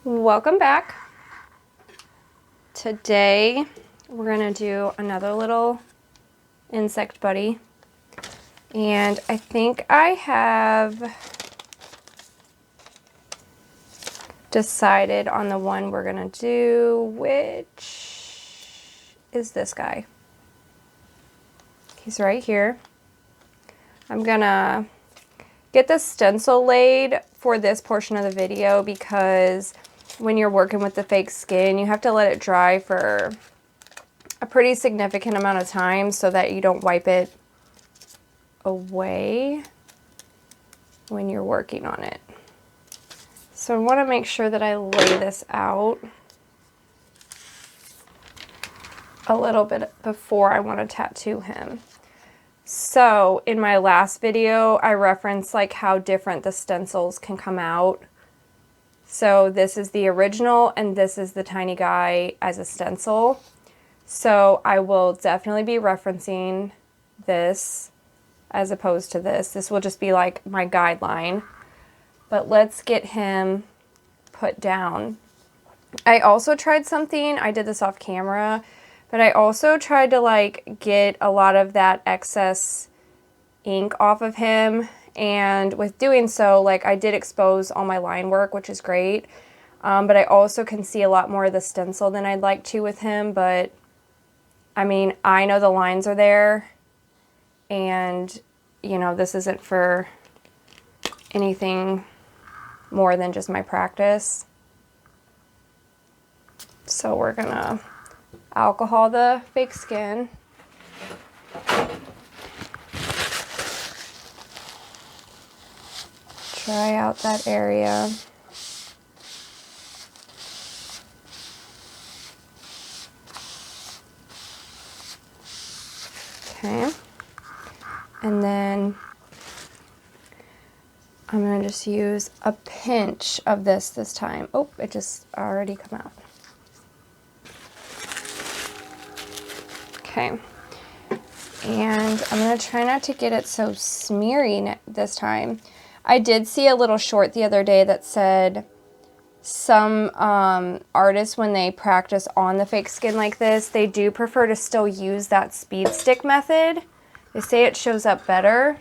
Welcome back. Today we're gonna do another little insect buddy, and I think I have decided on the one we're gonna do, which is this guy. He's right here. I'm gonna get the stencil laid for this portion of the video because when you're working with the fake skin, you have to let it dry for a pretty significant amount of time so that you don't wipe it away when you're working on it. So I want to make sure that I lay this out a little bit before I want to tattoo him. So in my last video, I referenced like how different the stencils can come out. So this is the original and this is the tiny guy as a stencil. So I will definitely be referencing this as opposed to this. This will just be like my guideline. But let's get him put down. I also tried something, I did this off camera, but I also tried to like get a lot of that excess ink off of him. And with doing so, like I did expose all my line work, which is great. But I also can see a lot more of the stencil than I'd like to with him. But I mean, I know the lines are there and you know, this isn't for anything more than just my practice. So we're gonna alcohol the fake skin. Dry out that area. Okay. And then I'm going to just use a pinch of this time. Oh, it just already come out. Okay. And I'm going to try not to get it so smeary this time. I did see a little short the other day that said some artists, when they practice on the fake skin like this, they do prefer to still use that speed stick method. They say it shows up better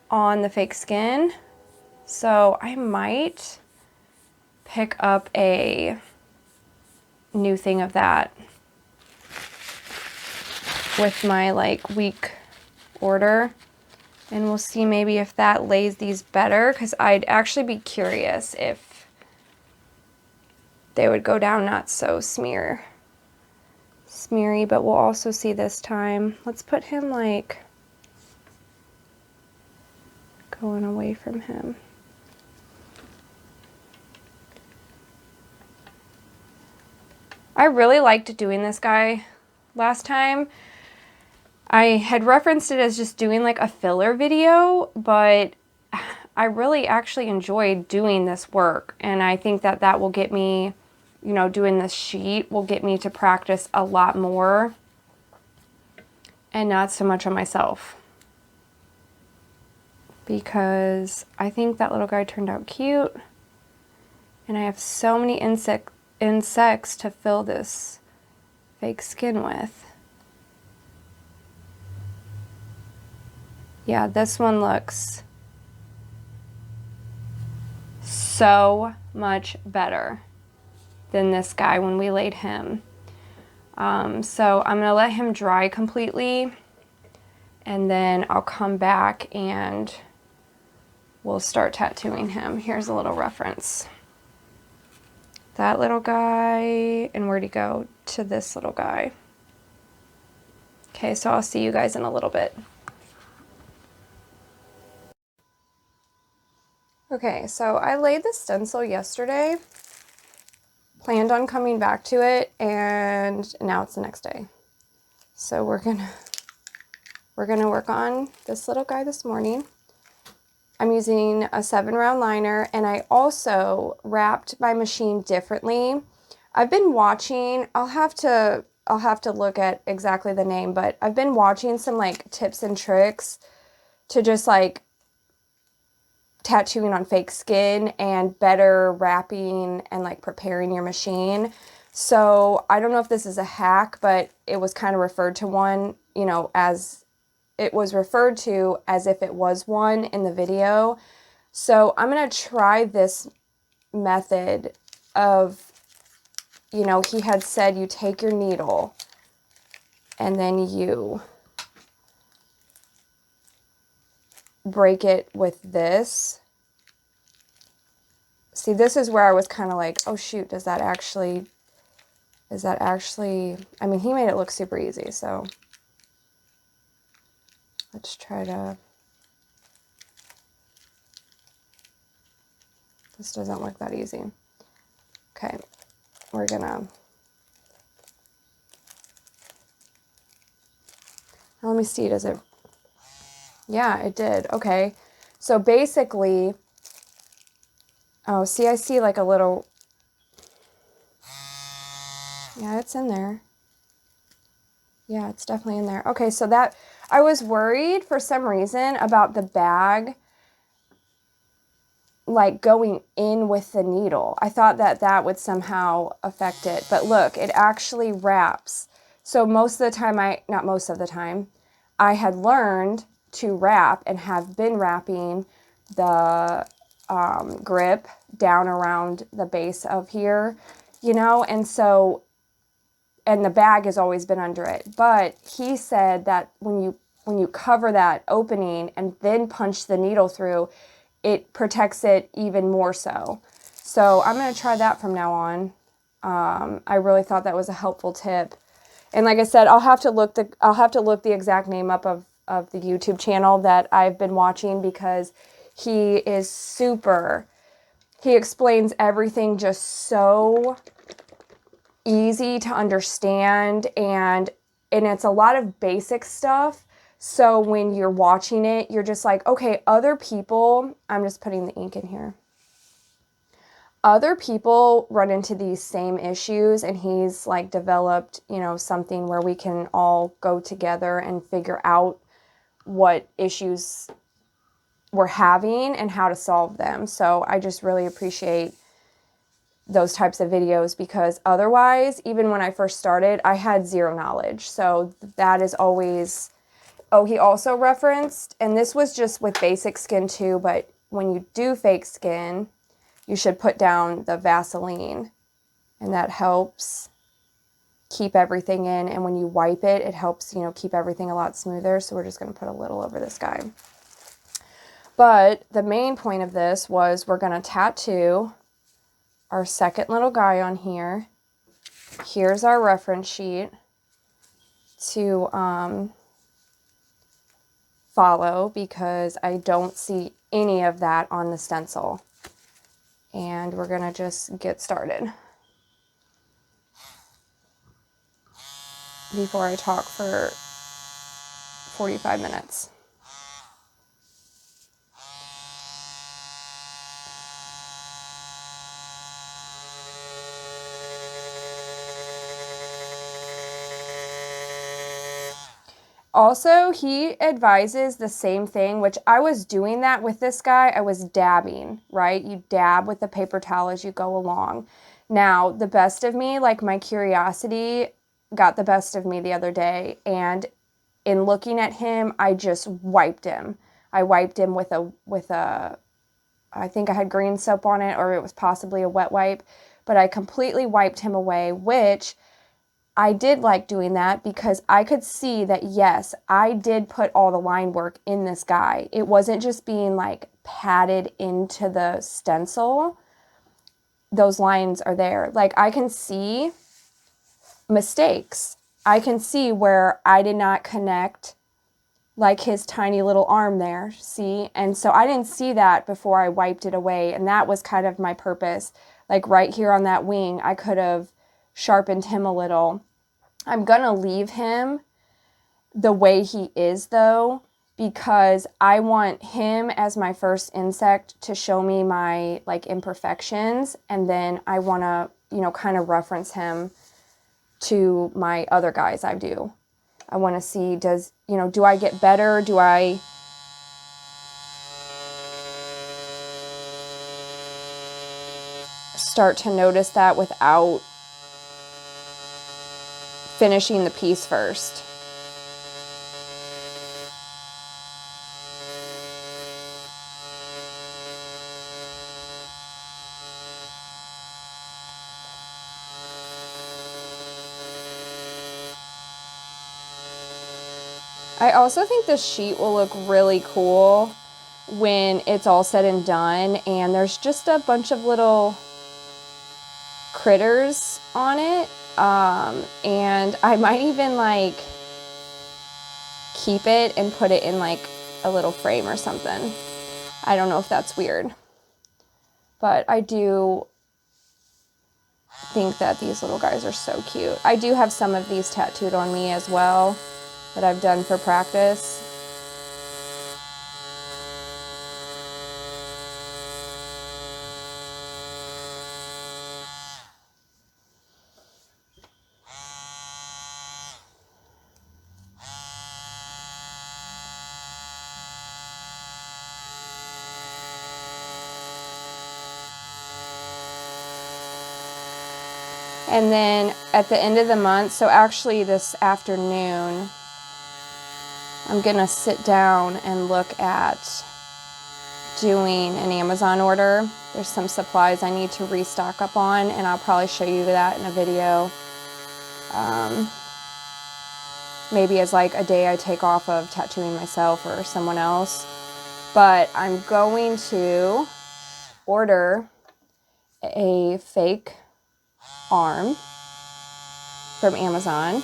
on the fake skin. So I might pick up a new thing of that with my like week order. And we'll see maybe if that lays these better, because I'd actually be curious if they would go down not so smeary, but we'll also see this time. Let's put him like going away from him. I really liked doing this guy last time. I had referenced it as just doing like a filler video, but I really actually enjoyed doing this work. And I think that that will get me, you know, doing this sheet will get me to practice a lot more and not so much on myself. Because I think that little guy turned out cute. And I have so many insects to fill this fake skin with. Yeah, this one looks so much better than this guy when we laid him. So I'm gonna let him dry completely and then I'll come back and we'll start tattooing him. Here's a little reference. That little guy, and where'd he go? To this little guy. Okay, so I'll see you guys in a little bit. Okay, so I laid the stencil yesterday, planned on coming back to it, and now it's the next day. So we're gonna work on this little guy this morning. I'm using a 7-round liner, and I also wrapped my machine differently. I've been watching, I'll have to look at exactly the name, but I've been watching some like tips and tricks to just like tattooing on fake skin and better wrapping and like preparing your machine. So I don't know if this is a hack, but it was kind of referred to one, you know, as it was referred to as if it was one in the video. So I'm going to try this method of, you know, he had said you take your needle and then you break it with this. See, this is where I was kind of like, oh shoot, is that actually, I mean, he made it look super easy, so let's try to, this doesn't look that easy. Okay, we're gonna, let me see, does it, yeah, it did, okay. So basically, oh, see, I see like a little, yeah, it's in there. Yeah, it's definitely in there. Okay, so that, I was worried for some reason about the bag like going in with the needle. I thought that that would somehow affect it, but look, it actually wraps. So most of the time, not most of the time, I had learned to wrap and have been wrapping the grip down around the base of here, you know, and so, and the bag has always been under it. But he said that when you cover that opening and then punch the needle through, it protects it even more so. So I'm going to try that from now on. I really thought that was a helpful tip. And like I said, I'll have to look the exact name up of the YouTube channel that I've been watching, because he is super, he explains everything just so easy to understand, and it's a lot of basic stuff. So when you're watching it, you're just like, okay, other people, I'm just putting the ink in here. Other people run into these same issues, and he's like developed, you know, something where we can all go together and figure out what issues we're having and how to solve them. So I just really appreciate those types of videos, because otherwise, even when I first started, I had zero knowledge. So that is always, oh, he also referenced, and this was just with basic skin too, but when you do fake skin, you should put down the Vaseline, and that helps keep everything in. And when you wipe it, it helps, you know, keep everything a lot smoother. So we're just going to put a little over this guy. But the main point of this was we're going to tattoo our second little guy on here. Here's our reference sheet to follow, because I don't see any of that on the stencil. And we're gonna just get started before I talk for 45 minutes. Also, he advises the same thing, which I was doing that with this guy. I was dabbing, right? You dab with the paper towel as you go along. Now, the best of me, like my curiosity, got the best of me the other day. And in looking at him, I just wiped him. I wiped him with a, I think I had green soap on it, or it was possibly a wet wipe. But I completely wiped him away, which I did like doing that, because I could see that, yes, I did put all the line work in this guy. It wasn't just being like patted into the stencil. Those lines are there. Like, I can see mistakes. I can see where I did not connect like his tiny little arm there, see? And so I didn't see that before I wiped it away. And that was kind of my purpose. Like right here on that wing, I could have sharpened him a little. I'm going to leave him the way he is though, because I want him as my first insect to show me my like imperfections. And then I want to, you know, kind of reference him to my other guys I do. I want to see, do I get better? Do I start to notice that without finishing the piece first. I also think this sheet will look really cool when it's all said and done, and there's just a bunch of little critters on it, and I might even like keep it and put it in like a little frame or something. I don't know if that's weird, but I do think that these little guys are so cute. I do have some of these tattooed on me as well that I've done for practice. And then at the end of the month, so actually this afternoon, I'm gonna sit down and look at doing an Amazon order. There's some supplies I need to restock up on, and I'll probably show you that in a video. Maybe as like a day I take off of tattooing myself or someone else. But I'm going to order a fake arm from Amazon.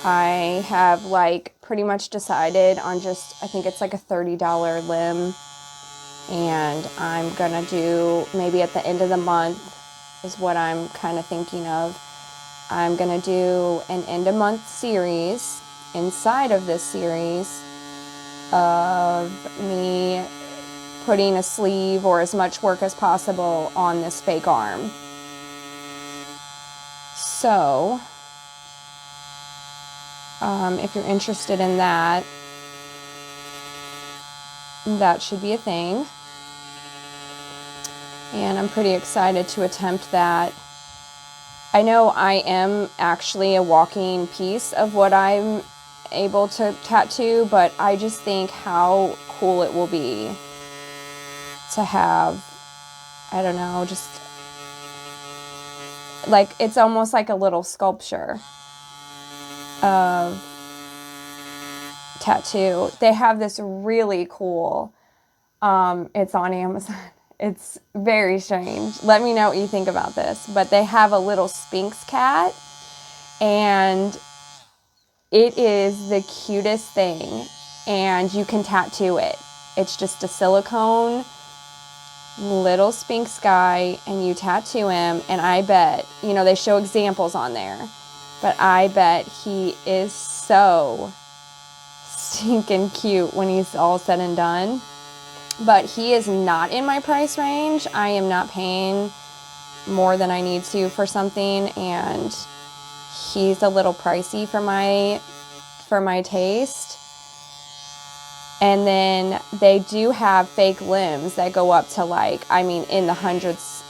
I have like pretty much decided on just, I think it's like a $30 limb, and I'm gonna do maybe at the end of the month is what I'm kind of thinking of. I'm gonna do an end of month series inside of this series of me putting a sleeve or as much work as possible on this fake arm. So if you're interested in that, that should be a thing. And I'm pretty excited to attempt that. I know I am actually a walking piece of what I'm able to tattoo, but I just think how cool it will be to have, I don't know, just like, it's almost like a little sculpture of tattoo. They have this really cool, it's on Amazon. It's very strange. Let me know what you think about this. But they have a little Sphinx cat, and it is the cutest thing, and you can tattoo it. It's just a silicone little Sphinx guy, and you tattoo him, and I bet, you know, they show examples on there, but I bet he is so stinking cute when he's all said and done. But he is not in my price range. I am not paying more than I need to for something, and he's a little pricey for my taste. And then they do have fake limbs that go up to like, I mean, in the hundreds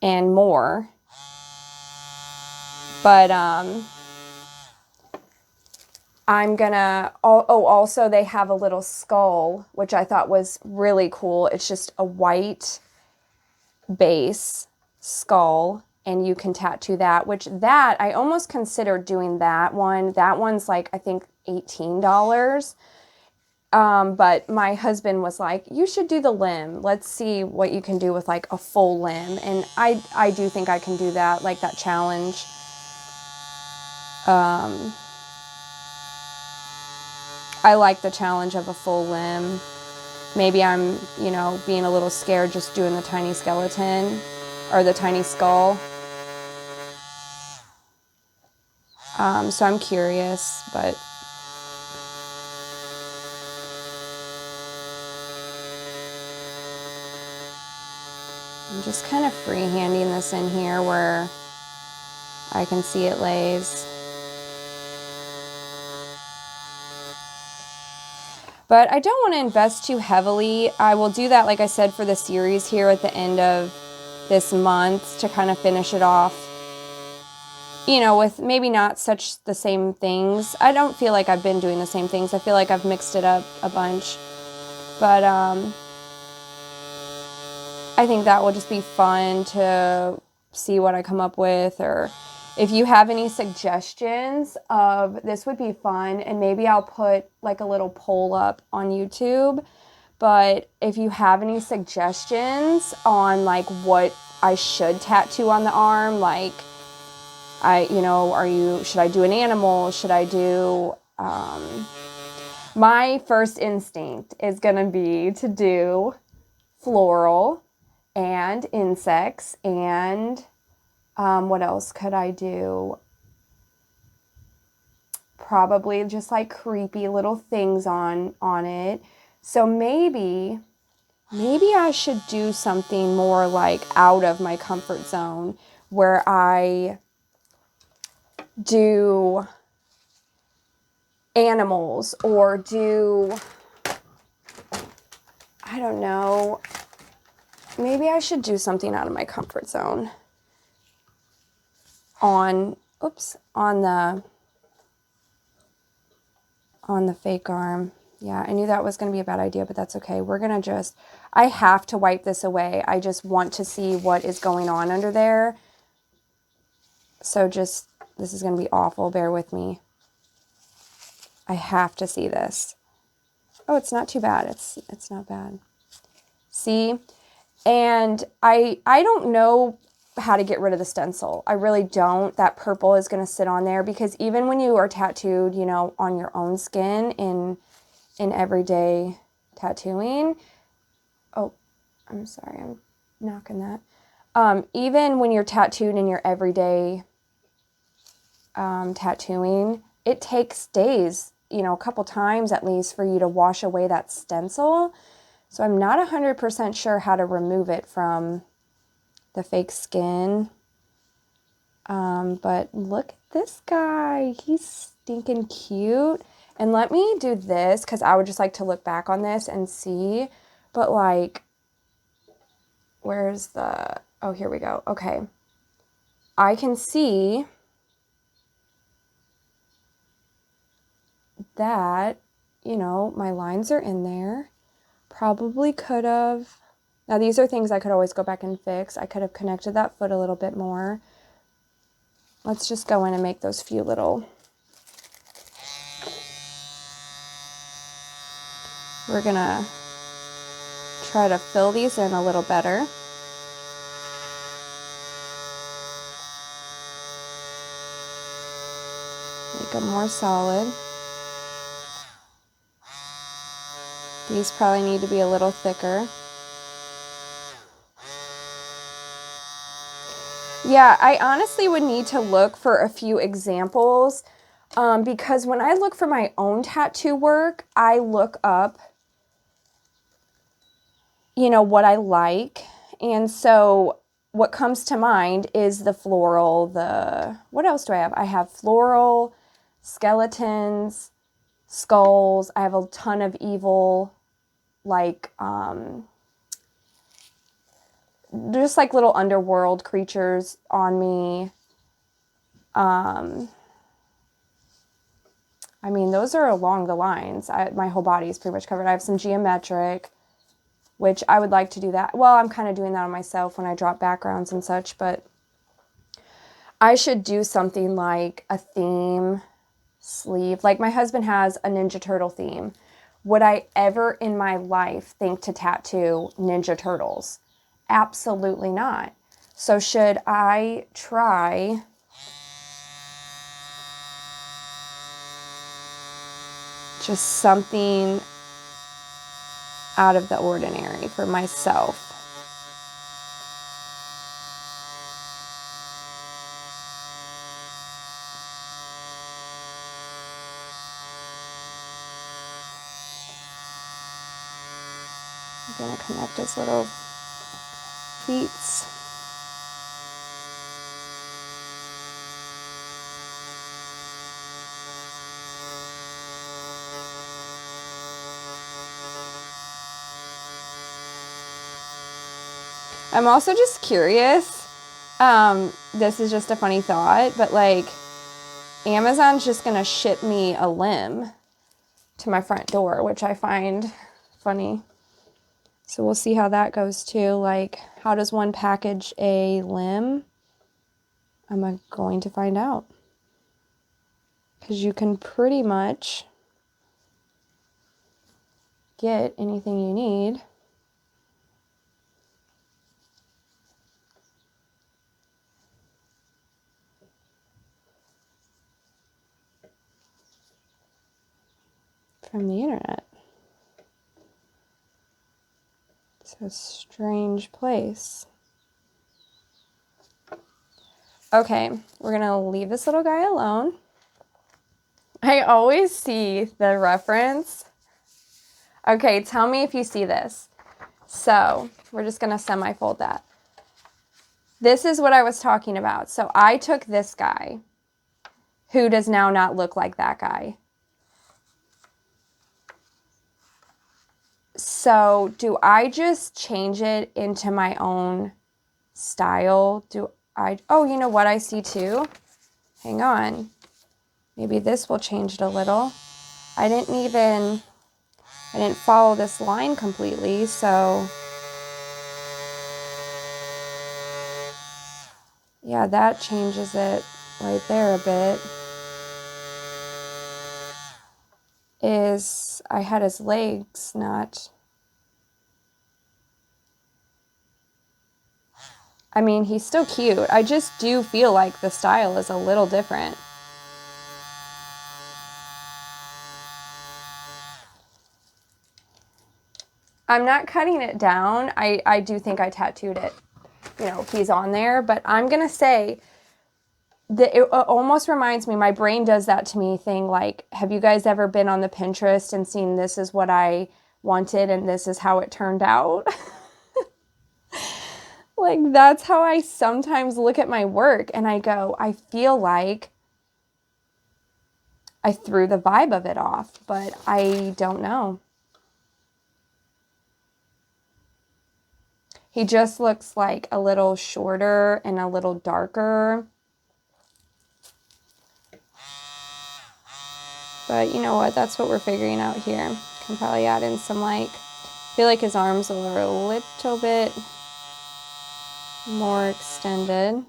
and more. But I'm gonna, also they have a little skull, which I thought was really cool. It's just a white base skull, and you can tattoo that, which that, I almost considered doing that one. That one's like, I think $18. But my husband was like, you should do the limb. Let's see what you can do with like a full limb. And I do think I can do that, like that challenge. I like the challenge of a full limb. Maybe I'm, you know, being a little scared just doing the tiny skeleton or the tiny skull. So I'm curious, but I'm just kind of freehanding this in here where I can see it lays. But I don't want to invest too heavily. I will do that, like I said, for the series here at the end of this month to kind of finish it off, you know, with maybe not such the same things. I don't feel like I've been doing the same things. I feel like I've mixed it up a bunch. But I think that will just be fun to see what I come up with, or if you have any suggestions of this would be fun, and maybe I'll put like a little poll up on YouTube. But if you have any suggestions on like what I should tattoo on the arm, like should I do an animal? Should I do, my first instinct is gonna be to do floral and insects, and what else could I do? Probably just like creepy little things on it. So maybe I should do something more like out of my comfort zone, where I do animals, or do, I don't know, maybe I should do something out of my comfort zone on the fake arm. Yeah, I knew that was going to be a bad idea, but that's okay. We're going to I have to wipe this away. I just want to see what is going on under there. So this is going to be awful. Bear with me. I have to see this. Oh, it's not too bad. It's not bad. See? And I don't know how to get rid of the stencil. I really don't. That purple is going to sit on there, because even when you are tattooed, you know, on your own skin in everyday tattooing. Oh, I'm sorry. I'm knocking that. Even when you're tattooed in your everyday tattooing, it takes days, you know, a couple times at least, for you to wash away that stencil. So I'm not 100% sure how to remove it from the fake skin. But look at this guy. He's stinking cute. And let me do this, because I would just like to look back on this and see. But like, where's the, oh, here we go. Okay. I can see that, you know, my lines are in there. Probably could have, now these are things I could always go back and fix. I could have connected that foot a little bit more. Let's just go in and make those few little, we're gonna try to fill these in a little better. Make them more solid. These probably need to be a little thicker. Yeah, I honestly would need to look for a few examples, because when I look for my own tattoo work, I look up, you know, what I like. And so what comes to mind is the floral, what else do I have? I have floral, skeletons, skulls. I have a ton of evil, like, just like little underworld creatures on me. I mean, those are along the lines. My whole body is pretty much covered. I have some geometric, which I would like to do that. Well, I'm kind of doing that on myself when I drop backgrounds and such, but I should do something like a theme sleeve. Like my husband has a Ninja Turtle theme. Would I ever in my life think to tattoo Ninja Turtles? Absolutely not. So should I try just something out of the ordinary for myself? I'm going to connect his little feet. I'm also just curious. This is just a funny thought, but like Amazon's just gonna ship me a limb to my front door, which I find funny. So we'll see how that goes too. Like, how does one package a limb? I'm going to find out. Because you can pretty much get anything you need. From the internet. It's a strange place. Okay, we're gonna leave this little guy alone. I always see the reference. Okay, tell me if you see this. So we're just gonna semi-fold that. This is what I was talking about. So I took this guy, who does now not look like that guy. So do I just change it into my own style? Oh, you know what I see too? Hang on. Maybe this will change it a little. I didn't follow this line completely, so yeah, that changes it right there a bit. I had his legs, not... I mean, he's still cute. I just do feel like the style is a little different. I'm not cutting it down. I do think I tattooed it. You know, he's on there, but I'm going to say that it almost reminds me, my brain does that to me thing, like, have you guys ever been on the Pinterest and seen this is what I wanted and this is how it turned out? Like, that's how I sometimes look at my work and I go, I feel like I threw the vibe of it off, but I don't know. He just looks like a little shorter and a little darker. But you know what? That's what we're figuring out here. Can probably add in some, like, I feel like his arms are a little bit more extended.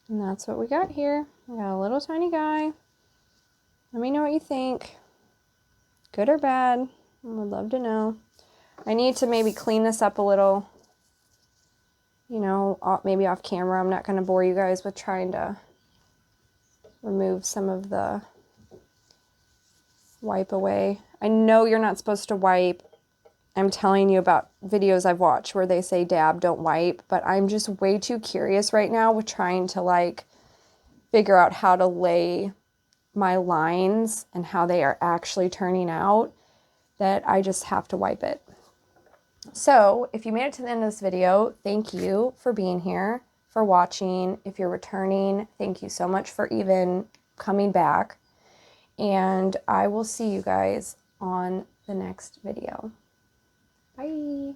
And that's what we got here. We got a little tiny guy. Let me know what you think. Good or bad. I would love to know. I need to maybe clean this up a little. You know, maybe off camera. I'm not going to bore you guys with trying to remove some of the wipe away. I know you're not supposed to wipe. I'm telling you about videos I've watched where they say dab, don't wipe, but I'm just way too curious right now with trying to, like, figure out how to lay my lines and how they are actually turning out, that I just have to wipe it. So if you made it to the end of this video, thank you for being here, for watching. If you're returning, thank you so much for even coming back. And I will see you guys on the next video. Bye.